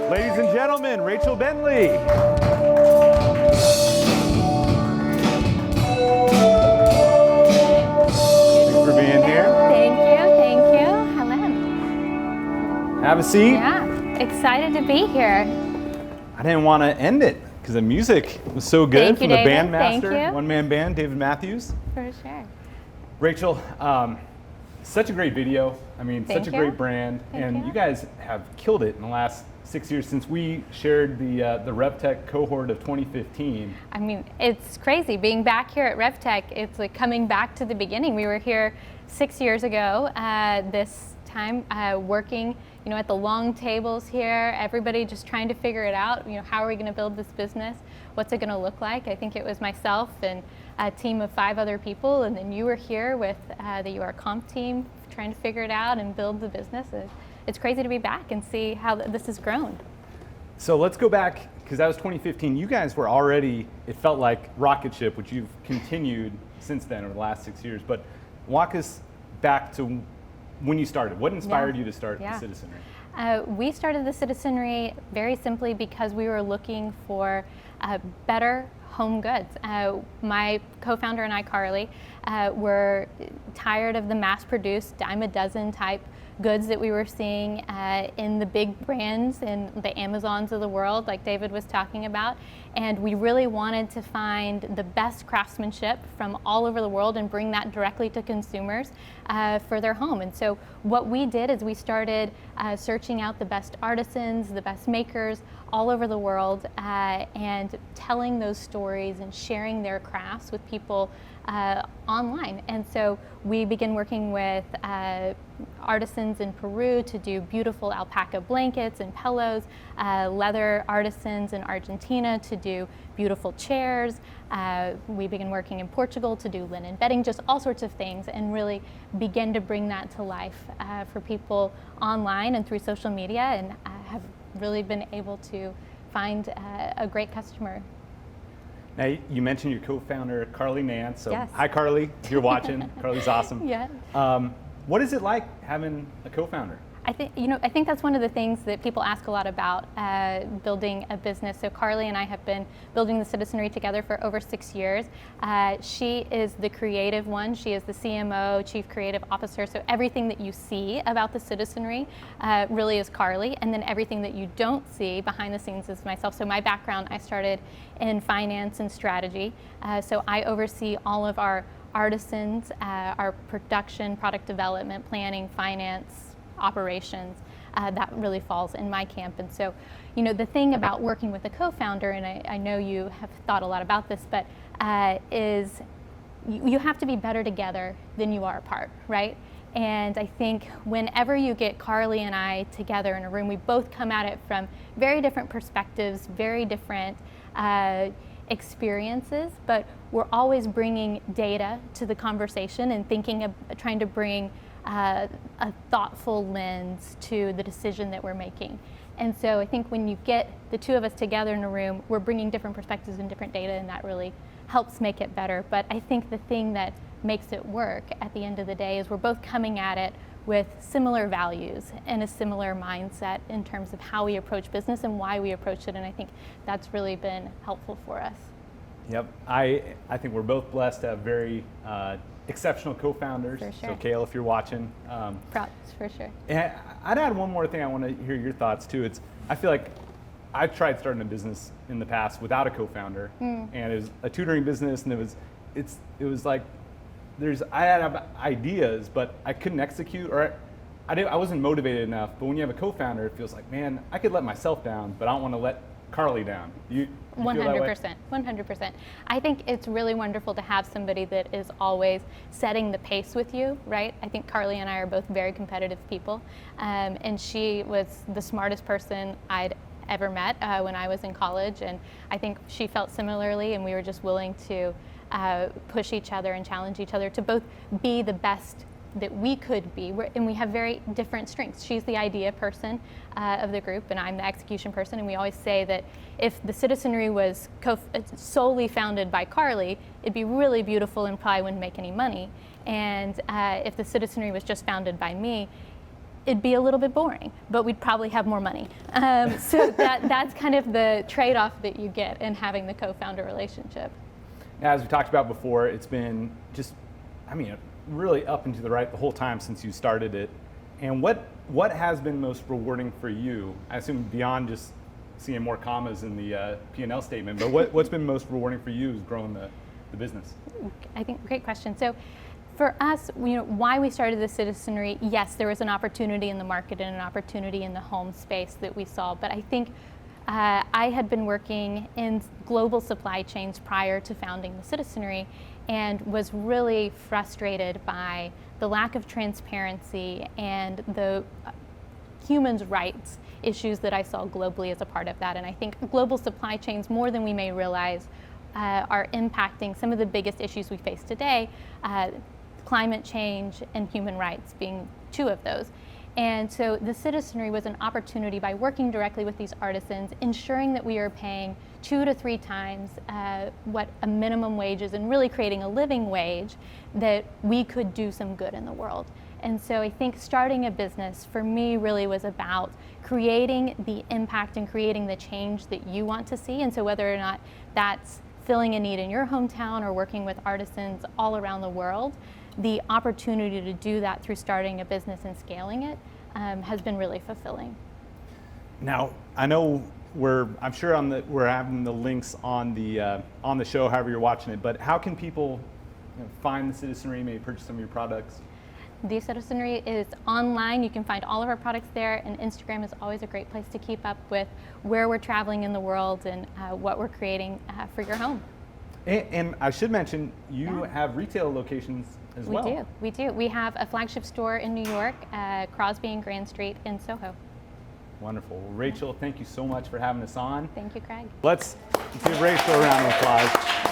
Ladies and gentlemen, Rachel Bentley. Thanks for being here. Thank you. Hello. Have a seat. Yeah, excited to be here. I didn't want to end it because the music was so good Thank you, from the David. bandmaster, Thank you. one-man band, David Matthews. For sure. Rachel, such a great video. I mean, Thank such a you. great brand, Thank and you. you guys have killed it in the last 6 years since we shared the RevTech cohort of 2015. I mean, it's crazy being back here at RevTech. It's like coming back to the beginning. We were here 6 years ago. This time working, at the long tables here. Everybody just trying to figure it out. How are we going to build this business? What's it going to look like? I think it was myself and a team of 5 other people, and then you were here with the UR Comp team trying to figure it out and build the business. It's crazy to be back and see how this has grown. So let's go back, because that was 2015. You guys were already, it felt like rocket ship, which you've continued since then over the last 6 years. But walk us back to when you started. What inspired you to start the Citizenry? We started the Citizenry very simply because we were looking for better home goods. My co-founder and I, Carly, were tired of the mass-produced dime a dozen type goods that we were seeing in the big brands and the Amazons of the world, like David was talking about. And we really wanted to find the best craftsmanship from all over the world and bring that directly to consumers for their home. And so what we did is we started searching out the best artisans, the best makers all over the world, and telling those stories and sharing their crafts with people online. And so we began working with artisans in Peru to do beautiful alpaca blankets and pillows, leather artisans in Argentina to do beautiful chairs. We began working in Portugal to do linen bedding, just all sorts of things, and really begin to bring that to life for people online and through social media, and have really been able to find a great customer. Now, you mentioned your co-founder, Carly Nance. So, Yes. Hi, Carly, if you're watching. Carly's awesome. Yeah. What is it like having a co-founder? I think that's one of the things that people ask a lot about building a business. So Carly and I have been building the Citizenry together for over 6 years. She is the creative one. She is the CMO, Chief Creative Officer. So everything that you see about the Citizenry really is Carly, and then everything that you don't see behind the scenes is myself. So my background, I started in finance and strategy. So I oversee all of our artisans, our production, product development, planning, finance, operations. That really falls in my camp. And so, the thing about working with a co-founder, and I know you have thought a lot about this, but is you have to be better together than you are apart, right? And I think whenever you get Carly and I together in a room, we both come at it from very different perspectives, very different experiences, but we're always bringing data to the conversation and trying to bring a thoughtful lens to the decision that we're making. And so I think when you get the two of us together in a room, we're bringing different perspectives and different data, and that really helps make it better. But I think the thing that makes it work at the end of the day is we're both coming at it with similar values and a similar mindset in terms of how we approach business and why we approach it. And I think that's really been helpful for us. Yep, I think we're both blessed to have very exceptional co-founders. For sure. So Kale, if you're watching. Props, for sure. And I'd add one more thing. I want to hear your thoughts too. I feel like I've tried starting a business in the past without a co-founder, and it was a tutoring business, and it was like I had ideas, but I couldn't execute, or I wasn't motivated enough. But when you have a co-founder, it feels like, man, I could let myself down, but I don't want to let Carly down. You 100%. 100%. I think it's really wonderful to have somebody that is always setting the pace with you, right? I think Carly and I are both very competitive people, and she was the smartest person I'd ever met when I was in college, and I think she felt similarly, and we were just willing to push each other and challenge each other to both be the best that we could be, and we have very different strengths. She's the idea person of the group, and I'm the execution person, and we always say that if the Citizenry was solely founded by Carly, it'd be really beautiful and probably wouldn't make any money, and if the Citizenry was just founded by me, it'd be a little bit boring, but we'd probably have more money. So that's kind of the trade-off that you get in having the co-founder relationship. As we talked about before, it's been just, really up and to the right the whole time since you started it. And what has been most rewarding for you? I assume beyond just seeing more commas in the P&L statement, but what's been most rewarding for you is growing the business? I think great question. So for us, why we started the Citizenry, yes, there was an opportunity in the market and an opportunity in the home space that we saw, but I think I had been working in global supply chains prior to founding the Citizenry and was really frustrated by the lack of transparency and the humans' rights issues that I saw globally as a part of that. And I think global supply chains, more than we may realize, are impacting some of the biggest issues we face today, climate change and human rights being two of those. And so the Citizenry was an opportunity by working directly with these artisans, ensuring that we are paying 2 to 3 times what a minimum wage is and really creating a living wage, that we could do some good in the world. And so I think starting a business for me really was about creating the impact and creating the change that you want to see. And so whether or not that's filling a need in your hometown or working with artisans all around the world, the opportunity to do that through starting a business and scaling it has been really fulfilling. Now, I know we're having the links on the show, however you're watching it, but how can people find the Citizenry, maybe purchase some of your products? The Citizenry is online. You can find all of our products there, and Instagram is always a great place to keep up with where we're traveling in the world and what we're creating for your home. And I should mention, you have retail locations as well. We do. We have a flagship store in New York, Crosby and Grand Street in Soho. Wonderful. Well, Rachel, thank you so much for having us on. Thank you, Craig. Let's give Rachel a round of applause.